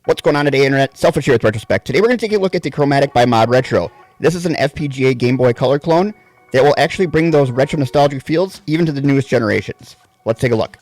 What's going on today, Internet? Selfish here with Retrospect. Today we're going to take a look at the Chromatic by ModRetro. This is an FPGA Game Boy Color clone that will actually bring those retro nostalgic feels even to the newest generations. Let's take a look.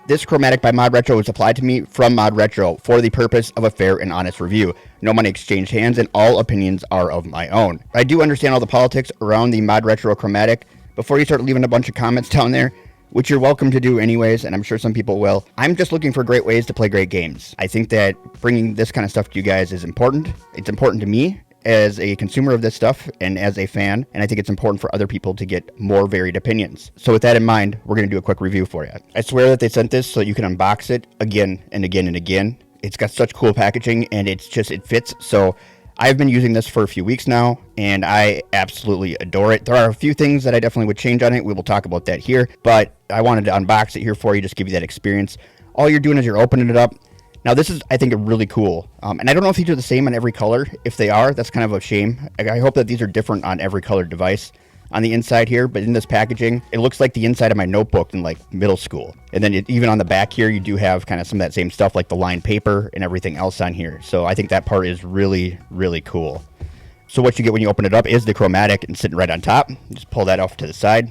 This Chromatic by ModRetro was applied to me from ModRetro for the purpose of a fair and honest review. No money exchanged hands and all opinions are of my own. I do understand all the politics around the ModRetro Chromatic. Before you start leaving a bunch of comments down there, which you're welcome to do anyways, and I'm sure some people will, I'm just looking for great ways to play great games. I think that bringing this kind of stuff to you guys is important. It's important to me as a consumer of this stuff and as a fan, and I think it's important for other people to get more varied opinions. So with that in mind, we're going to do a quick review for you. I swear that they sent this so you can unbox it again and again and again. It's got such cool packaging and it fits. So I've been using this for a few weeks now, and I absolutely adore it. There are a few things that I definitely would change on it. We will talk about that here, but I wanted to unbox it here for you, just give you that experience. All you're doing is you're opening it up. Now, this is, I think, really cool, and I don't know if these are the same on every color. If they are, that's kind of a shame. I hope that these are different on every colored device on the inside here, but in this packaging, it looks like the inside of my notebook in like middle school. And then even on the back here, you do have kind of some of that same stuff like the lined paper and everything else on here. So I think that part is really, really cool. So what you get when you open it up is the Chromatic and sitting right on top. Just pull that off to the side.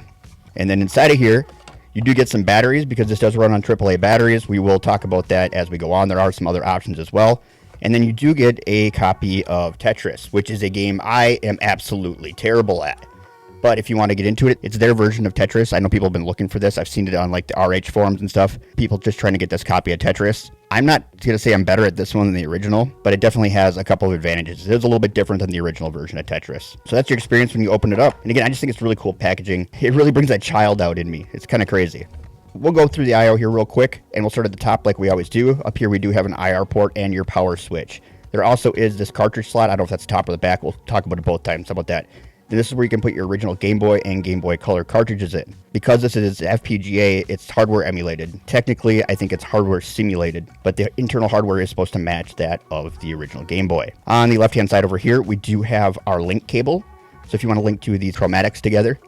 And then inside of here, you do get some batteries because this does run on AAA batteries. We will talk about that as we go on. There are some other options as well. And then you do get a copy of Tetris, which is a game I am absolutely terrible at. But if you want to get into it, it's their version of Tetris. I know people have been looking for this. I've seen it on like the RH forums and stuff. People just trying to get this copy of Tetris. I'm not going to say I'm better at this one than the original, but it definitely has a couple of advantages. It is a little bit different than the original version of Tetris. So that's your experience when you open it up. And again, I just think it's really cool packaging. It really brings that child out in me. It's kind of crazy. We'll go through the I/O here real quick, and we'll start at the top like we always do. Up here we do have an IR port and your power switch. There also is this cartridge slot. I don't know if that's the top or the back. We'll talk about it both times. How about that? And this is where you can put your original Game Boy and Game Boy Color cartridges in. Because this is FPGA, it's hardware emulated. Technically, I think it's hardware simulated, but the internal hardware is supposed to match that of the original Game Boy. On the left-hand side over here, we do have our link cable. So if you want to link two of these Chromatics together,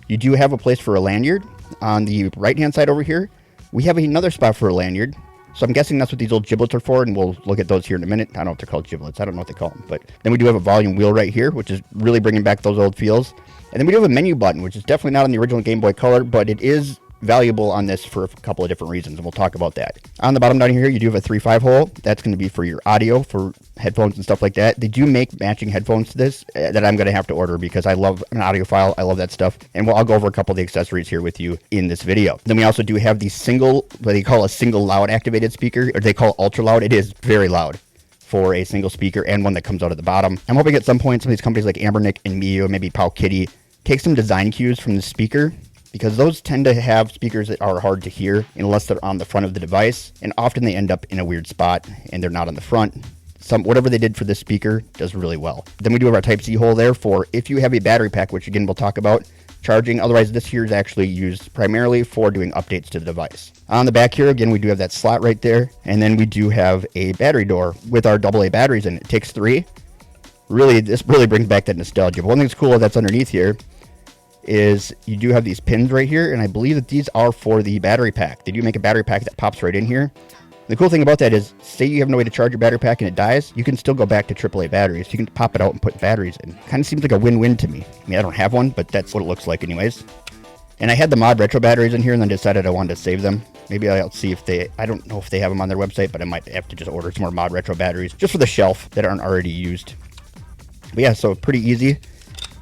you do have a place for a lanyard. On the right-hand side over here, we have another spot for a lanyard. So I'm guessing that's what these old giblets are for, and we'll look at those here in a minute. I don't know if they're called giblets. I don't know what they call them. But then we do have a volume wheel right here, which is really bringing back those old feels. And then we do have a menu button, which is definitely not on the original Game Boy Color, but it is valuable on this for a couple of different reasons, and we'll talk about that. On the bottom down here, you do have a 3.5 hole. That's going to be for your audio, for headphones and stuff like that. They do make matching headphones to this that I'm going to have to order because I love an audiophile. I love that stuff. And I'll go over a couple of the accessories here with you in this video. Then we also do have the single, what they call a single loud activated speaker, or they call ultra loud. It is very loud for a single speaker and one that comes out at the bottom. I'm hoping at some point some of these companies like Ambernick and Mio, maybe Powkitty, take some design cues from the speaker, because those tend to have speakers that are hard to hear unless they're on the front of the device, and often they end up in a weird spot and they're not on the front. Whatever they did for this speaker does really well. Then we do have our Type-C hole there for if you have a battery pack, which again we'll talk about, charging. Otherwise, this here is actually used primarily for doing updates to the device. On the back here, again, we do have that slot right there, and then we do have a battery door with our AA batteries in it. It takes 3. Really, this really brings back that nostalgia. But one thing that's cool that's underneath here is you do have these pins right here, and I believe that these are for the battery pack. They do make a battery pack that pops right in here. The cool thing about that is, say you have no way to charge your battery pack and it dies, you can still go back to AAA batteries. You can pop it out and put batteries in. Kind of seems like a win-win to me. I mean, I don't have one, but that's what it looks like anyways. And I had the ModRetro batteries in here and then decided I wanted to save them. Maybe I'll see if I don't know if they have them on their website, but I might have to just order some more ModRetro batteries just for the shelf that aren't already used. But yeah, so pretty easy.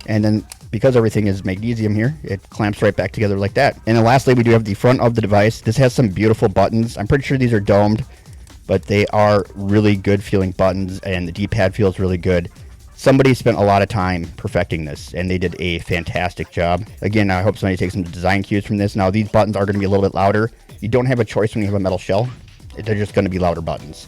And then because everything is magnesium here, it clamps right back together like that. And then lastly, we do have the front of the device. This has some beautiful buttons. I'm pretty sure these are domed, but they are really good feeling buttons, and the D-pad feels really good. Somebody spent a lot of time perfecting this, and they did a fantastic job. Again, I hope somebody takes some design cues from this. Now, these buttons are going to be a little bit louder. You don't have a choice when you have a metal shell. They're just going to be louder buttons.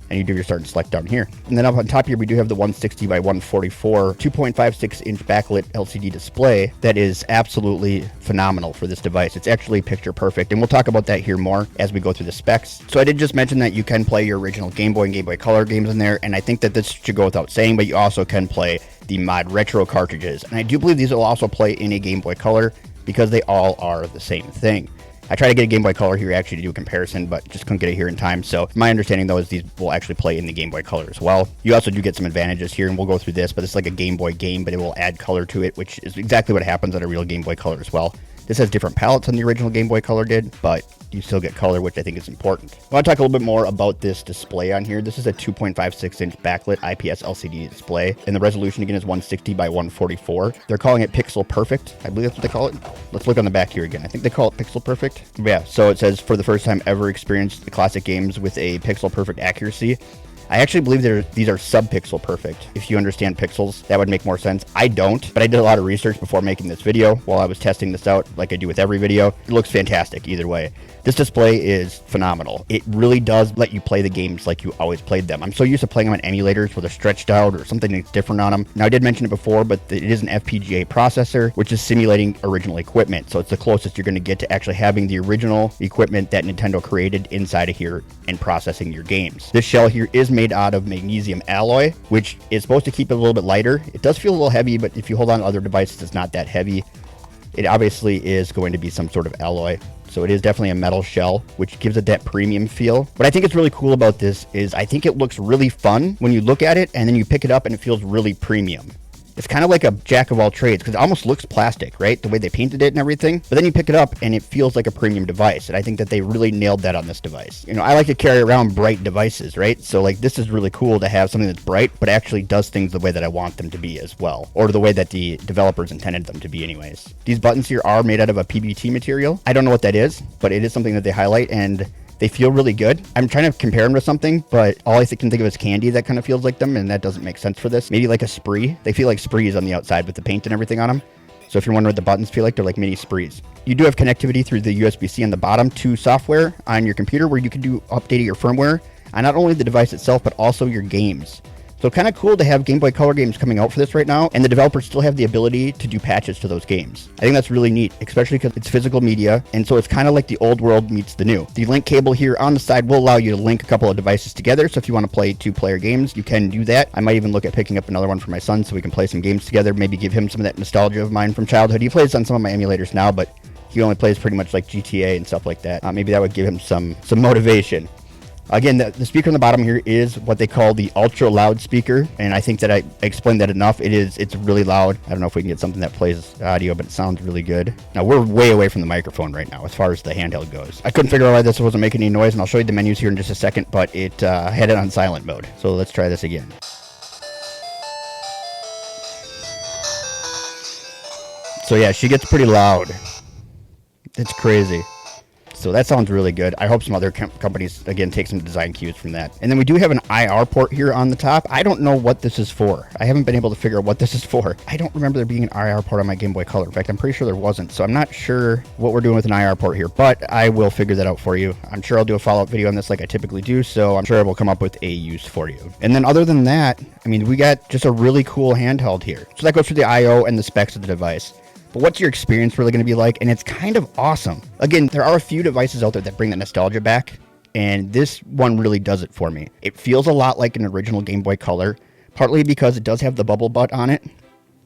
And you do your start and select down here. And then up on top here, we do have the 160 by 144 2.56 inch backlit LCD display that is absolutely phenomenal for this device. It's actually picture perfect, and we'll talk about that here more as we go through the specs. So I did just mention that you can play your original Game Boy and Game Boy Color games in there, and I think that this should go without saying, but you also can play the ModRetro cartridges. And I do believe these will also play in a Game Boy Color. because they all are the same thing. I tried to get a Game Boy Color here actually to do a comparison, but just couldn't get it here in time. So my understanding though is these will actually play in the Game Boy Color as well. You also do get some advantages here, and we'll go through this, but it's like a Game Boy game, but it will add color to it, which is exactly what happens on a real Game Boy Color as well. This has different palettes than the original Game Boy Color did, but you still get color, which I think is important. I want to talk a little bit more about this display on here. This is a 2.56-inch backlit IPS LCD display, and the resolution again is 160 by 144. They're calling it Pixel Perfect. I believe that's what they call it. Let's look on the back here again. I think they call it Pixel Perfect. Yeah, so it says, for the first time ever experienced the classic games with a pixel perfect accuracy. I actually believe these are sub-pixel perfect. If you understand pixels, that would make more sense. I don't, but I did a lot of research before making this video while I was testing this out, like I do with every video. It looks fantastic either way. This display is phenomenal. It really does let you play the games like you always played them. I'm so used to playing them on emulators where they're stretched out or something that's different on them. Now, I did mention it before, but it is an FPGA processor, which is simulating original equipment. So it's the closest you're going to get to actually having the original equipment that Nintendo created inside of here and processing your games. This shell here is made out of magnesium alloy, which is supposed to keep it a little bit lighter. It does feel a little heavy, but if you hold on to other devices, it's not that heavy. It obviously is going to be some sort of alloy. So it is definitely a metal shell, which gives it that premium feel. What I think is really cool about this is I think it looks really fun when you look at it, and then you pick it up and it feels really premium. It's kind of like a jack of all trades because it almost looks plastic, right? The way they painted it and everything. But then you pick it up and it feels like a premium device. And I think that they really nailed that on this device. You know, I like to carry around bright devices, right? So like this is really cool to have something that's bright, but actually does things the way that I want them to be as well. Or the way that the developers intended them to be anyways. These buttons here are made out of a PBT material. I don't know what that is, but it is something that they highlight, and they feel really good. I'm trying to compare them to something, but all I can think of is candy that kind of feels like them, and that doesn't make sense for this. Maybe like a spree. They feel like sprees on the outside with the paint and everything on them. So if you're wondering what the buttons feel like, they're like mini sprees. You do have connectivity through the USB-C on the bottom to software on your computer where you can do updating your firmware on not only the device itself, but also your games. So kind of cool to have Game Boy Color games coming out for this right now, and the developers still have the ability to do patches to those games. I think that's really neat, especially because it's physical media, and so it's kind of like the old world meets the new. The link cable here on the side will allow you to link a couple of devices together, so if you want to play two-player games, you can do that. I might even look at picking up another one for my son so we can play some games together, maybe give him some of that nostalgia of mine from childhood. He plays on some of my emulators now, but he only plays pretty much like GTA and stuff like that. Maybe that would give him some motivation. Again, the speaker on the bottom here is what they call the ultra loud speaker, and I think that I explained that enough. It's really loud. I don't know if we can get something that plays audio, but it sounds really good. Now we're way away from the microphone right now as far as the handheld goes. I couldn't figure out why this wasn't making any noise, and I'll show you the menus here in just a second, but it had it on silent mode. So let's try this again. So yeah, she gets pretty loud. It's crazy. So that sounds really good. I hope some other companies, again, take some design cues from that. And then we do have an IR port here on the top. I don't know what this is for. I haven't been able to figure out what this is for. I don't remember there being an IR port on my Game Boy Color. In fact, I'm pretty sure there wasn't. So I'm not sure what we're doing with an IR port here, but I will figure that out for you. I'm sure I'll do a follow-up video on this like I typically do, so I'm sure I will come up with a use for you. And then other than that, I mean, we got just a really cool handheld here. So that goes through the I/O and the specs of the device. But what's your experience really going to be like? And it's kind of awesome. Again, there are a few devices out there that bring that nostalgia back, and this one really does it for me. It feels a lot like an original Game Boy Color, partly because it does have the bubble butt on it,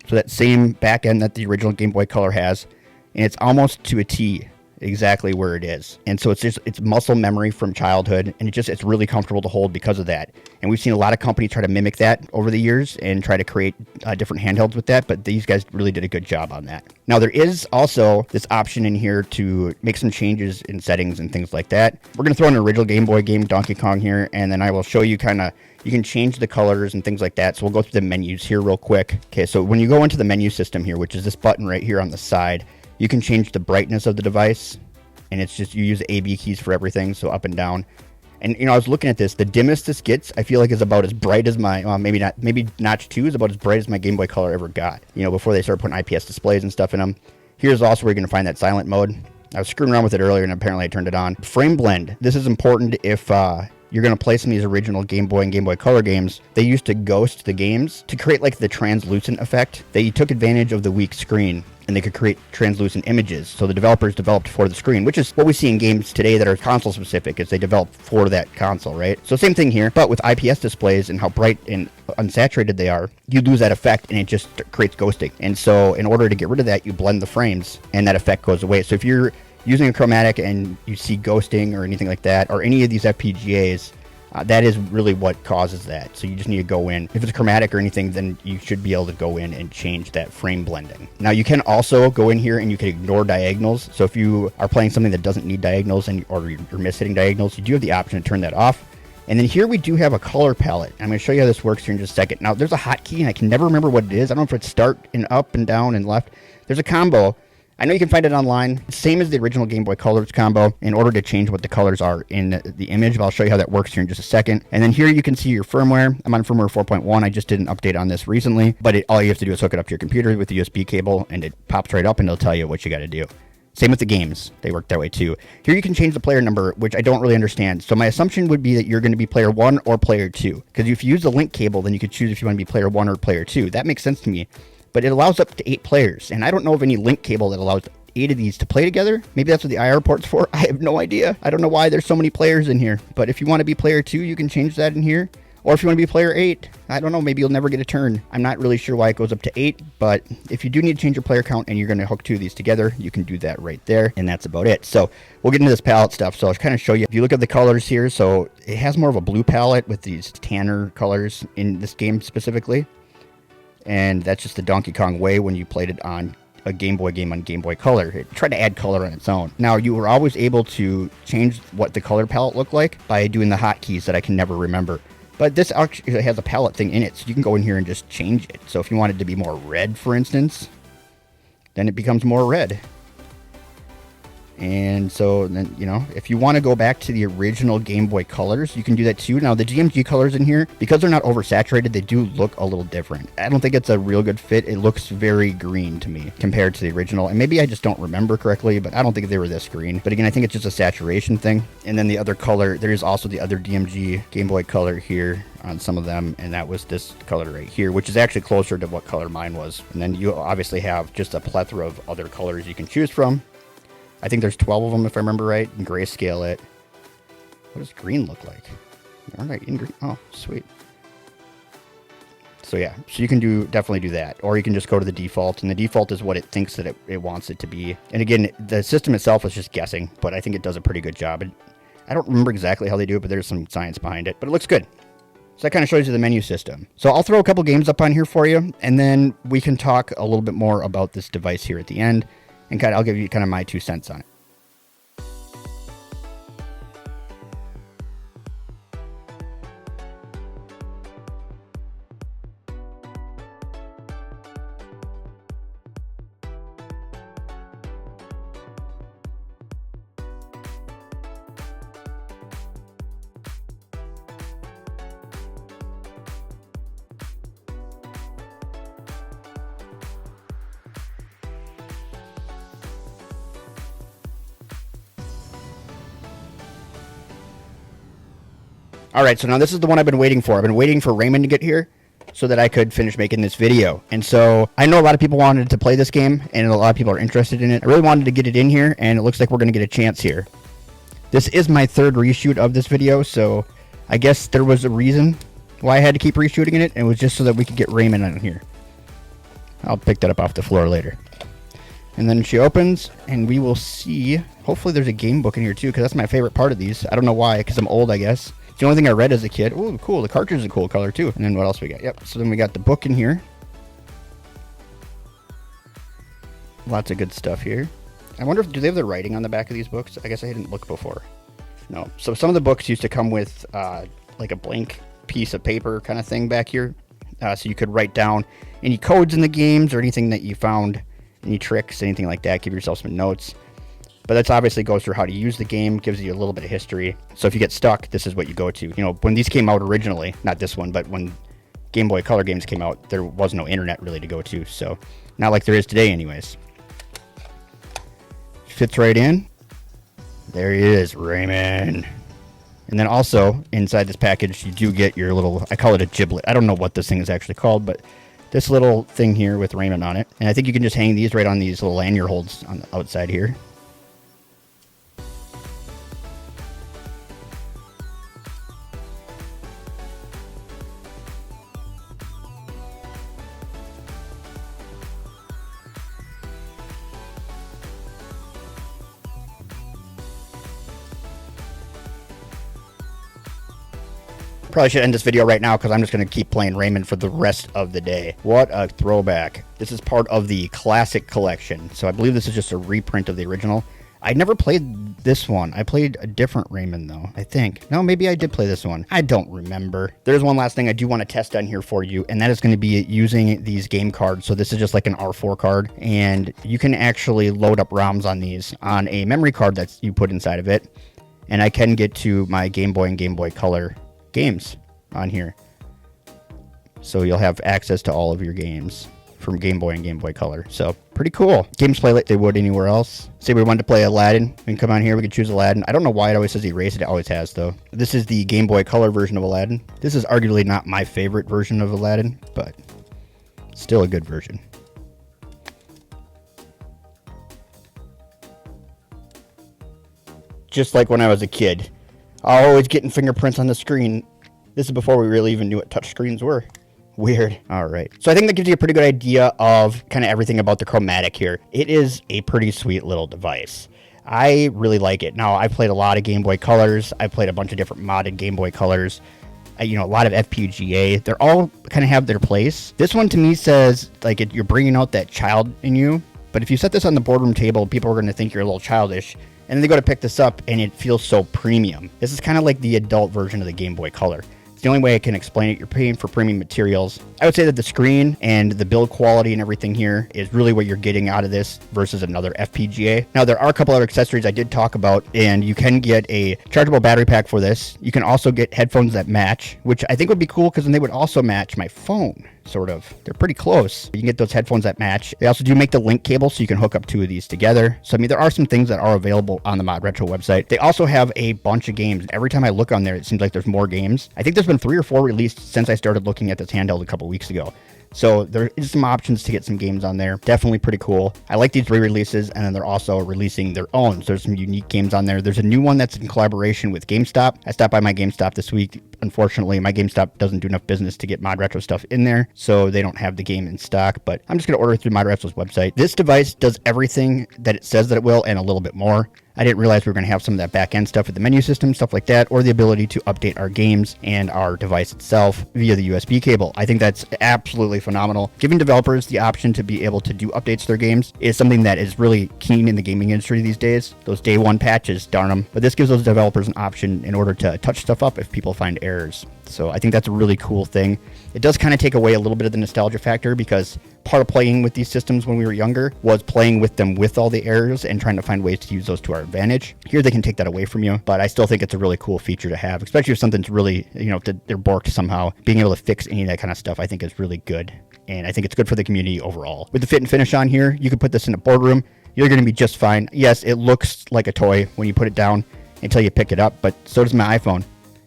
so that same back end that the original Game Boy Color has, and it's almost to a T exactly where it is. And so it's muscle memory from childhood, and it's really comfortable to hold because of that. And we've seen a lot of companies try to mimic that over the years and try to create different handhelds with that, but these guys really did a good job on that. Now there is also this option in here to make some changes in settings and things like that. We're going to throw in an original Game Boy game, Donkey Kong, here, and then I will show you you can change the colors and things like that. So we'll go through the menus here real quick. Okay, so when you go into the menu system here, which is this button right here on the side, you can change the brightness of the device, and it's just, you use the AB keys for everything, so up and down. And, you know, I was looking at this, the dimmest this gets, I feel like is about as bright as my, well, maybe notch 2 is about as bright as my Game Boy Color ever got, you know, before they started putting IPS displays and stuff in them. Here's also where you're going to find that silent mode. I was screwing around with it earlier, and apparently I turned it on. Frame blend. This is important if you you're going to play some of these original Game Boy and Game Boy Color games. They used to ghost the games to create like the translucent effect. They took advantage of the weak screen, and they could create translucent images. So the developers developed for the screen, which is what we see in games today that are console specific, is they develop for that console, right? So same thing here, but with IPS displays and how bright and unsaturated they are, you lose that effect and it just creates ghosting. And so in order to get rid of that, you blend the frames and that effect goes away. So if you're using a Chromatic and you see ghosting or anything like that, or any of these FPGAs, that is really what causes that. So you just need to go in. If it's Chromatic or anything, then you should be able to go in and change that frame blending. Now you can also go in here and you can ignore diagonals. So if you are playing something that doesn't need diagonals or you're mishitting diagonals, you do have the option to turn that off. And then here we do have a color palette. I'm going to show you how this works here in just a second. Now there's a hotkey and I can never remember what it is. I don't know if it's start and up and down and left. There's a combo. I know you can find it online. Same as the original Game Boy Colors combo in order to change what the colors are in the image. But I'll show you how that works here in just a second. And then here you can see your firmware. I'm on firmware 4.1. I just did an update on this recently. But all you have to do is hook it up to your computer with the USB cable and it pops right up and it'll tell you what you got to do. Same with the games. They work that way too. Here you can change the player number, which I don't really understand. So my assumption would be that you're going to be player 1 or player 2. Because if you use the link cable, then you could choose if you want to be player 1 or player 2. That makes sense to me. But it allows up to 8 players. And I don't know of any link cable that allows 8 of these to play together. Maybe that's what the IR port's for. I have no idea. I don't know why there's so many players in here. But if you want to be player 2, you can change that in here. Or if you want to be player 8, I don't know, maybe you'll never get a turn. I'm not really sure why it goes up to 8, but if you do need to change your player count and you're going to hook 2 of these together, you can do that right there, and that's about it. So we'll get into this palette stuff. So I'll kind of show you. If you look at the colors here, so it has more of a blue palette with these tanner colors in this game specifically. And that's just the Donkey Kong way when you played it on a Game Boy game on Game Boy Color. It tried to add color on its own. Now, you were always able to change what the color palette looked like by doing the hotkeys that I can never remember. But this actually has a palette thing in it, so you can go in here and just change it. So if you wanted to be more red, for instance, then it becomes more red. And so then, you know, if you want to go back to the original Game Boy colors, you can do that too. Now, the DMG colors in here, because they're not oversaturated, they do look a little different. I don't think it's a real good fit. It looks very green to me compared to the original. And maybe I just don't remember correctly, but I don't think they were this green. But again, I think it's just a saturation thing. And then the other color, there is also the other DMG Game Boy color here on some of them, and that was this color right here, which is actually closer to what color mine was. And then you obviously have just a plethora of other colors you can choose from. I think there's 12 of them, if I remember right, and grayscale it. What does green look like? All right, in green. Oh, sweet. So yeah, so you can definitely do that. Or you can just go to the default, and the default is what it thinks that it wants it to be. And again, the system itself is just guessing, but I think it does a pretty good job. I don't remember exactly how they do it, but there's some science behind it. But it looks good. So that kind of shows you the menu system. So I'll throw a couple games up on here for you, and then we can talk a little bit more about this device here at the end. And I'll give you kind of my 2 cents on it. All right, so now this is the one I've been waiting for. I've been waiting for Raymond to get here so that I could finish making this video. And so I know a lot of people wanted to play this game, and a lot of people are interested in it. I really wanted to get it in here, and it looks like we're going to get a chance here. This is my 3rd reshoot of this video, so I guess there was a reason why I had to keep reshooting it. And it was just so that we could get Raymond on here. I'll pick that up off the floor later. And then she opens, and we will see. Hopefully there's a game book in here too, because that's my favorite part of these. I don't know why, because I'm old, I guess. It's the only thing I read as a kid. Oh, cool. The cartridge is a cool color too. And then what else we got? Yep. So then we got the book in here. Lots of good stuff here. I wonder if, do they have the writing on the back of these books? I guess I didn't look before. No. So some of the books used to come with like a blank piece of paper kind of thing back here. So you could write down any codes in the games or anything that you found, any tricks, anything like that. Give yourself some notes. But that's obviously goes through how to use the game, gives you a little bit of history. So if you get stuck, this is what you go to. You know, when these came out originally, not this one, but when Game Boy Color games came out, there was no internet really to go to. So not like there is today anyways. Fits right in. There he is, Raymond. And then also inside this package, you do get your little, I call it a giblet. I don't know what this thing is actually called, but this little thing here with Raymond on it. And I think you can just hang these right on these little lanyard holds on the outside here. Probably should end this video right now because I'm just going to keep playing Raymond for the rest of the day. What a throwback. This is part of the Classic Collection. So I believe this is just a reprint of the original. I never played this one. I played a different Raymond though, I think. No, maybe I did play this one. I don't remember. There's one last thing I do want to test on here for you, and that is going to be using these game cards. So this is just like an R4 card, and you can actually load up ROMs on these on a memory card that you put inside of it. And I can get to my Game Boy and Game Boy Color games on here, so you'll have access to all of your games from Game Boy and Game Boy Color. So pretty cool. Games play like they would anywhere else. Say we wanted to play Aladdin, we can come on here, we can choose Aladdin. I don't know why it always says erase it. It always has though. This is the Game Boy Color version of Aladdin. This is arguably not my favorite version of Aladdin, but still a good version. Just like when I was a kid, always getting fingerprints on the screen. This is before we really even knew what touch screens were. Weird. All right. So I think that gives you a pretty good idea of kind of everything about the Chromatic here. It is a pretty sweet little device. I really like it. Now, I've played a lot of Game Boy Colors. I've played a bunch of different modded Game Boy Colors. A lot of FPGA. They're all kind of have their place. This one to me says like you're bringing out that child in you. But if you set this on the boardroom table, people are going to think you're a little childish. And then they go to pick this up and it feels so premium. This is kind of like the adult version of the Game Boy Color. It's the only way I can explain it. You're paying for premium materials. I would say that the screen and the build quality and everything here is really what you're getting out of this versus another FPGA. Now, there are a couple other accessories I did talk about, and you can get a chargeable battery pack for this. You can also get headphones that match, which I think would be cool because then they would also match my phone. Sort of. They're pretty close. You can get those headphones that match. They also do make the link cable so you can hook up two of these together. So, I mean, there are some things that are available on the ModRetro website. They also have a bunch of games. Every time I look on there, it seems like there's more games. I think there's been 3 or 4 released since I started looking at this handheld a couple weeks ago. So there is some options to get some games on there. Definitely pretty cool. I like these re-releases, and then they're also releasing their own. So there's some unique games on there. There's a new one that's in collaboration with GameStop. I stopped by my GameStop this week. Unfortunately, my GameStop doesn't do enough business to get ModRetro stuff in there, so they don't have the game in stock, but I'm just going to order it through ModRetro's website. This device does everything that it says that it will and a little bit more. I didn't realize we were going to have some of that back-end stuff with the menu system, stuff like that, or the ability to update our games and our device itself via the USB cable. I think that's absolutely phenomenal. Giving developers the option to be able to do updates to their games is something that is really keen in the gaming industry these days. Those day one patches, darn them. But this gives those developers an option in order to touch stuff up if people find errors. So I think that's a really cool thing. It does kind of take away a little bit of the nostalgia factor because part of playing with these systems when we were younger was playing with them with all the errors and trying to find ways to use those to our advantage. Here they can take that away from you, but I still think it's a really cool feature to have, especially if something's really, they're borked somehow. Being able to fix any of that kind of stuff I think is really good, and I think it's good for the community overall. With the fit and finish on here, you can put this in a boardroom. You're going to be just fine. Yes, it looks like a toy when you put it down until you pick it up, but so does my iPhone,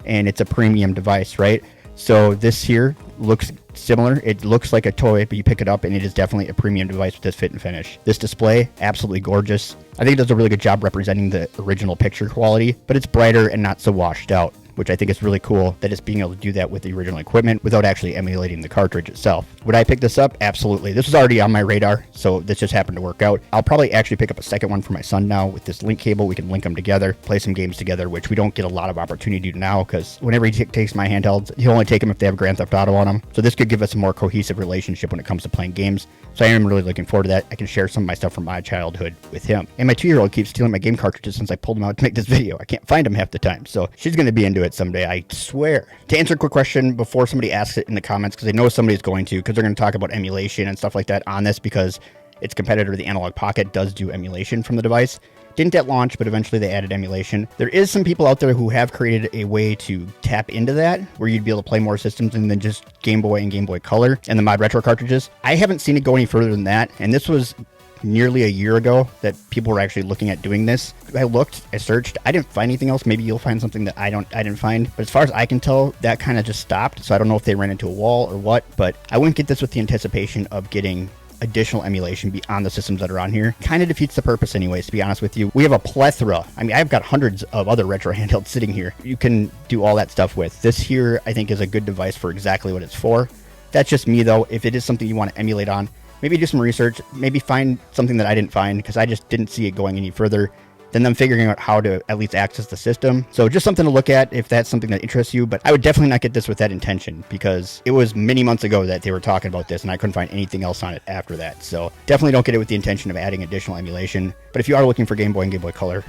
and it's a premium device, right? So this here looks similar. It looks like a toy, but you pick it up and it is definitely a premium device with this fit and finish. This display, absolutely gorgeous. I think it does a really good job representing the original picture quality, but it's brighter and not so washed out, which I think is really cool that it's being able to do that with the original equipment without actually emulating the cartridge itself. Would I pick this up? Absolutely. This was already on my radar, so this just happened to work out. I'll probably actually pick up a second one for my son now with this link cable. We can link them together, play some games together, which we don't get a lot of opportunity to now because whenever he takes my handhelds, he'll only take them if they have Grand Theft Auto on them. So this could give us a more cohesive relationship when it comes to playing games. So I am really looking forward to that. I can share some of my stuff from my childhood with him. And my 2-year-old keeps stealing my game cartridges since I pulled them out to make this video. I can't find them half the time. So she's going to be into it someday, I swear. To answer a quick question before somebody asks it in the comments, because I know somebody's going to, because they're going to talk about emulation and stuff like that on this, because its competitor, the Analog Pocket, does do emulation from the device. Didn't at launch, but eventually they added emulation. There is some people out there who have created a way to tap into that, where you'd be able to play more systems than just Game Boy and Game Boy Color and the ModRetro cartridges. I haven't seen it go any further than that, and this was nearly a year ago that people were actually looking at doing this. I looked, I searched, I didn't find anything else. Maybe you'll find something that I didn't find. But as far as I can tell, that kind of just stopped. So I don't know if they ran into a wall or what, but I wouldn't get this with the anticipation of getting additional emulation beyond the systems that are on here. Kind of defeats the purpose anyways, to be honest with you. We have a plethora. I mean, I've got hundreds of other retro handhelds sitting here you can do all that stuff with. This here, I think, is a good device for exactly what it's for. That's just me, though. If it is something you want to emulate on, maybe do some research, maybe find something that I didn't find because I just didn't see it going any further than them figuring out how to at least access the system. So just something to look at if that's something that interests you, but I would definitely not get this with that intention because it was many months ago that they were talking about this and I couldn't find anything else on it after that. So definitely don't get it with the intention of adding additional emulation. But if you are looking for Game Boy and Game Boy Color,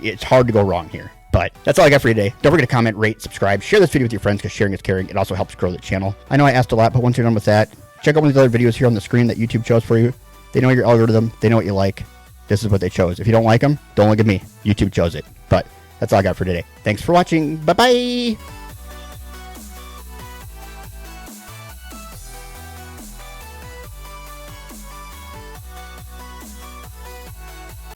it's hard to go wrong here. But that's all I got for you today. Don't forget to comment, rate, subscribe, share this video with your friends because sharing is caring. It also helps grow the channel. I know I asked a lot, but once you're done with that, check out one of the other videos here on the screen that YouTube chose for you. They know your algorithm. They know what you like. This is what they chose. If you don't like them, don't look at me. YouTube chose it. But that's all I got for today. Thanks for watching. Bye-bye.